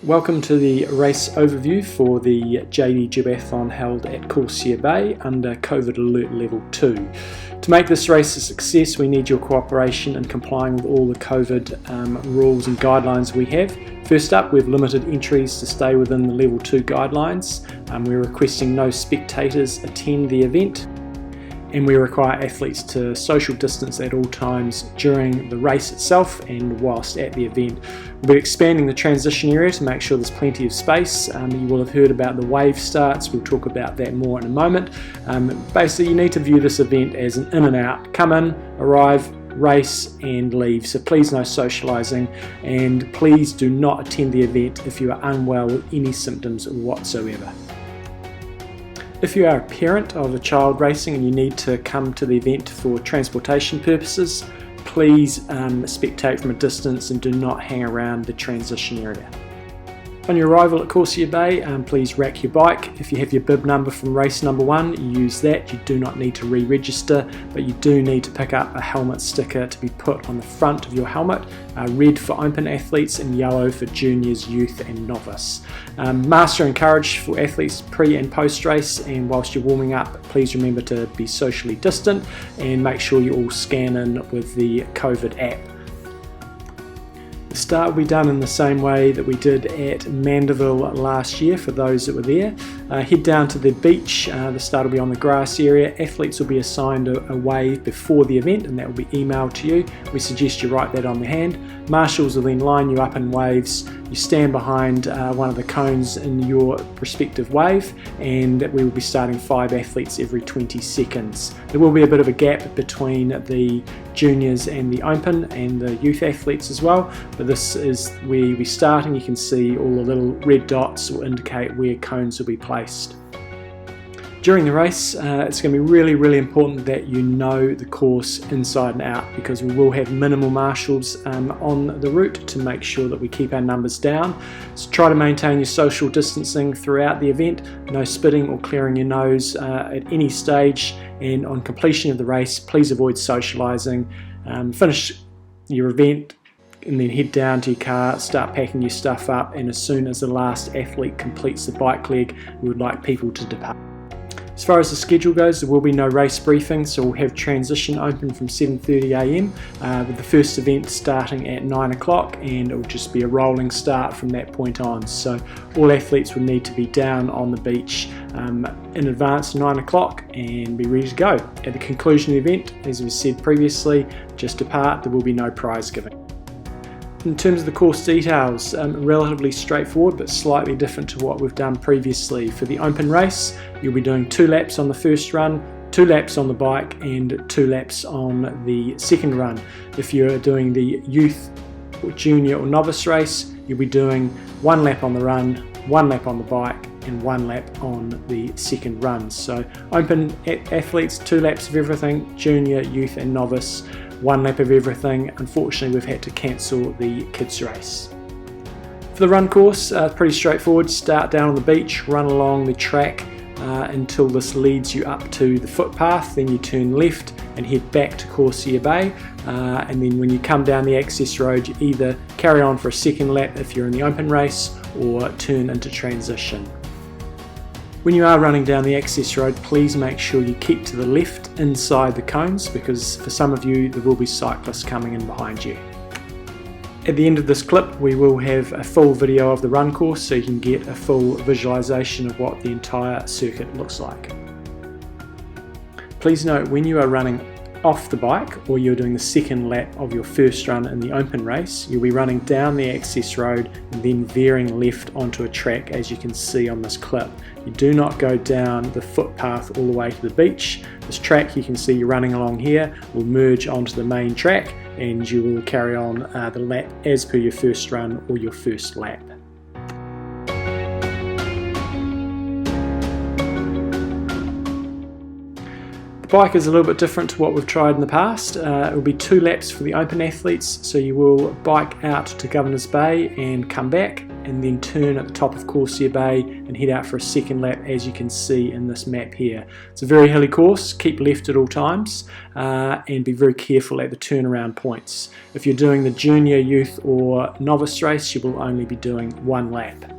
Welcome to the race overview for the JD Duathlon held at Corsair Bay under COVID Alert Level 2. To make this race a success, we need your cooperation in complying with all the COVID rules and guidelines we have. First up, we've limited entries to stay within the Level 2 guidelines. We're requesting no spectators attend the event. And we require athletes to social distance at all times during the race itself and whilst at the event. We're expanding the transition area to make sure there's plenty of space. You will have heard about the wave starts. We'll talk about that more in a moment. Basically, you need to view this event as an in and out. Come in, arrive, race and leave. So please no socialising, and please do not attend the event if you are unwell with any symptoms whatsoever. If you are a parent of a child racing and you need to come to the event for transportation purposes, please spectate from a distance and do not hang around the transition area. On your arrival at Corsair Bay, please rack your bike. If you have your bib number from race number 1, you use that. You do not need to re-register, but you do need to pick up a helmet sticker to be put on the front of your helmet, red for open athletes and yellow for juniors, youth and novice. Masks are encouraged for athletes pre and post race, and whilst you're warming up, please remember to be socially distant and make sure you all scan in with the COVID app. The start will be done in the same way that we did at Mandeville last year for those that were there. Head down to the beach. The start will be on the grass area. Athletes will be assigned a wave before the event, and that will be emailed to you. We suggest you write that on the hand. Marshals will then line you up in waves. You stand behind one of the cones in your respective wave, and we will be starting 5 athletes every 20 seconds. There will be a bit of a gap between the juniors and the open and the youth athletes as well, but this is where you'll be starting. You can see all the little red dots will indicate where cones will be placed. During the race, it's going to be really important that you know the course inside and out, because we will have minimal marshals on the route to make sure that we keep our numbers down. So try to maintain your social distancing throughout the event, no spitting or clearing your nose at any stage, and on completion of the race, please avoid socialising. Finish your event and then head down to your car, start packing your stuff up, and as soon as the last athlete completes the bike leg, we would like people to depart. As far as the schedule goes, there will be no race briefing, so we'll have transition open from 7:30 AM with the first event starting at 9 o'clock, and it will just be a rolling start from that point on. So all athletes will need to be down on the beach in advance of 9 o'clock and be ready to go. At the conclusion of the event, as we said previously, just depart. There will be no prize giving. In terms of the course details, relatively straightforward but slightly different to what we've done previously. For the open race, you'll be doing 2 laps on the first run, 2 laps on the bike and 2 laps on the second run. If you're doing the youth, or junior or novice race, you'll be doing 1 lap on the run, 1 lap on the bike and 1 lap on the second run. So open athletes, 2 laps of everything, junior, youth and novice, 1 lap of everything. Unfortunately, we've had to cancel the kids race. For the run course, pretty straightforward. Start down on the beach, run along the track until this leads you up to the footpath, then you turn left and head back to Corsair Bay, and then when you come down the access road, you either carry on for a second lap if you're in the open race or turn into transition. When you are running down the access road, please make sure you keep to the left inside the cones, because for some of you there will be cyclists coming in behind you. At the end of this clip, we will have a full video of the run course so you can get a full visualization of what the entire circuit looks like. Please note, when you are running off the bike or you're doing the second lap of your first run in the open race, you'll be running down the access road and then veering left onto a track, as you can see on this clip. You do not go down the footpath all the way to the beach. This track you can see you're running along here will merge onto the main track, and you will carry on the lap as per your first run or your first lap. The bike is a little bit different to what we've tried in the past. It will be 2 laps for the open athletes, so you will bike out to Governor's Bay and come back, and then turn at the top of Corsair Bay and head out for a second lap, as you can see in this map here. It's a very hilly course. Keep left at all times and be very careful at the turnaround points. If you're doing the junior, youth or novice race, you will only be doing one lap.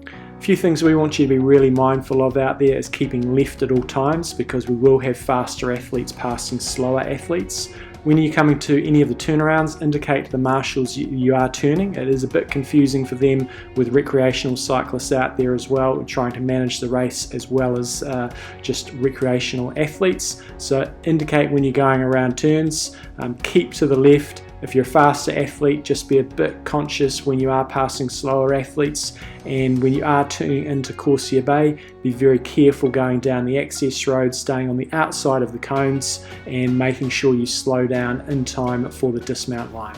A few things we want you to be really mindful of out there is keeping left at all times, because we will have faster athletes passing slower athletes. When you're coming to any of the turnarounds, indicate to the marshals you are turning. It is a bit confusing for them with recreational cyclists out there as well, trying to manage the race as well as just recreational athletes. So indicate when you're going around turns, keep to the left. If you're a faster athlete, just be a bit conscious when you are passing slower athletes, and when you are turning into Corsair Bay, be very careful going down the access road, staying on the outside of the cones and making sure you slow down in time for the dismount line.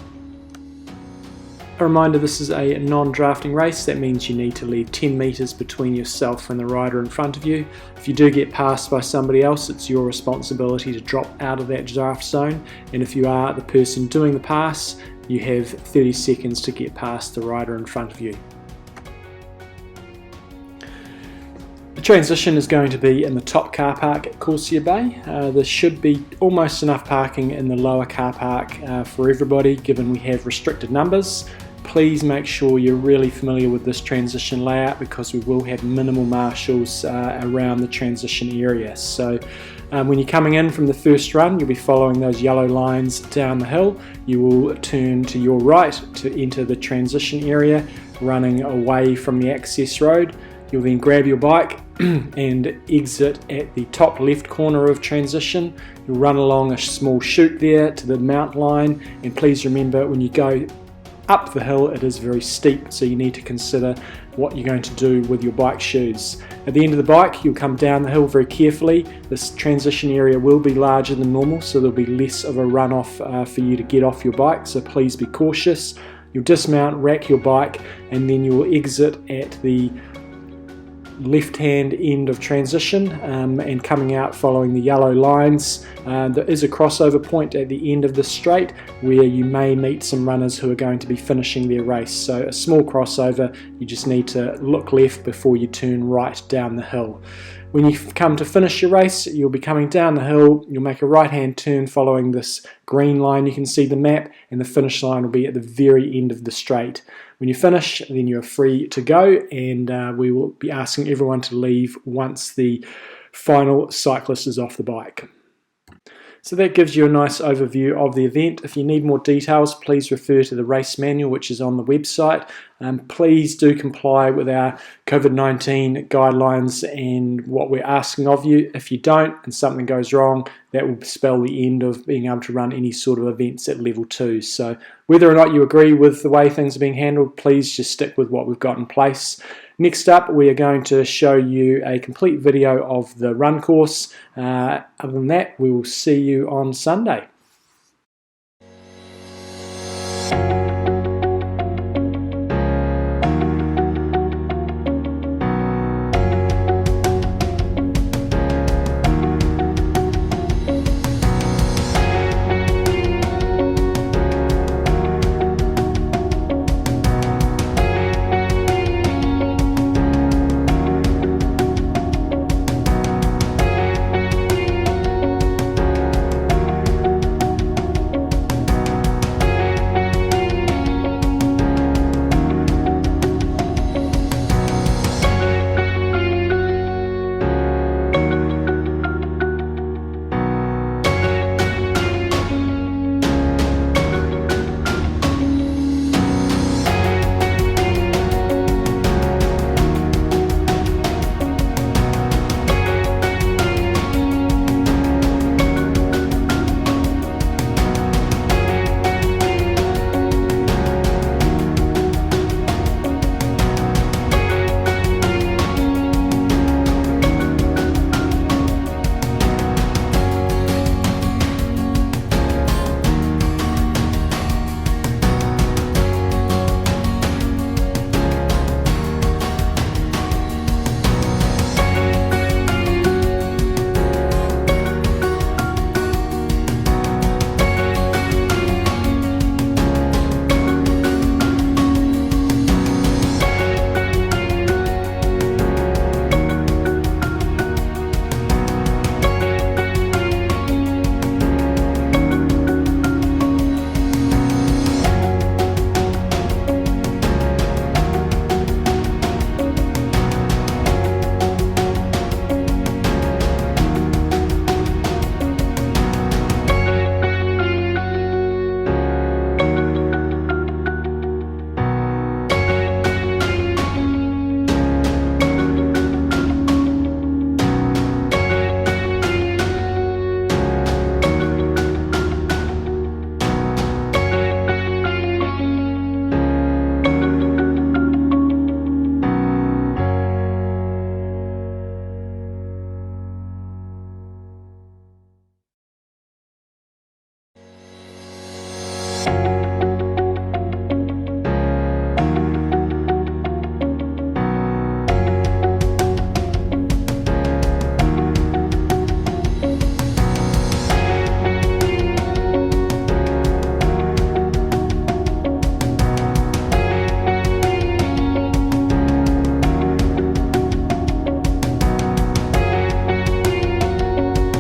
A reminder, this is a non-drafting race. That means you need to leave 10 metres between yourself and the rider in front of you. If you do get passed by somebody else, it's your responsibility to drop out of that draft zone, and if you are the person doing the pass, you have 30 seconds to get past the rider in front of you. The transition is going to be in the top car park at Corsair Bay. There should be almost enough parking in the lower car park for everybody, given we have restricted numbers. Please make sure you're really familiar with this transition layout, because we will have minimal marshals around the transition area. So when you're coming in from the first run, you'll be following those yellow lines down the hill. You will turn to your right to enter the transition area, running away from the access road. You'll then grab your bike and exit at the top left corner of transition. You'll run along a small chute there to the mount line, and please remember, when you go up the hill, it is very steep, so you need to consider what you're going to do with your bike shoes. At the end of the bike, you'll come down the hill very carefully. This transition area will be larger than normal, so there'll be less of a runoff for you to get off your bike, so please be cautious. You'll dismount, rack your bike, and then you'll exit at the left-hand end of transition and coming out following the yellow lines. There is a crossover point at the end of the straight where you may meet some runners who are going to be finishing their race. So a small crossover, you just need to look left before you turn right down the hill. When you come to finish your race, you'll be coming down the hill, you'll make a right-hand turn following this green line. You can see the map, and the finish line will be at the very end of the straight. When you finish, then you're free to go, and we will be asking everyone to leave once the final cyclist is off the bike. So that gives you a nice overview of the event. If you need more details, please refer to the race manual, which is on the website. Please do comply with our COVID-19 guidelines and what we're asking of you. If you don't and something goes wrong, that will spell the end of being able to run any sort of events at level 2. So whether or not you agree with the way things are being handled, please just stick with what we've got in place. Next up, we are going to show you a complete video of the run course. Other than that, we will see you on Sunday.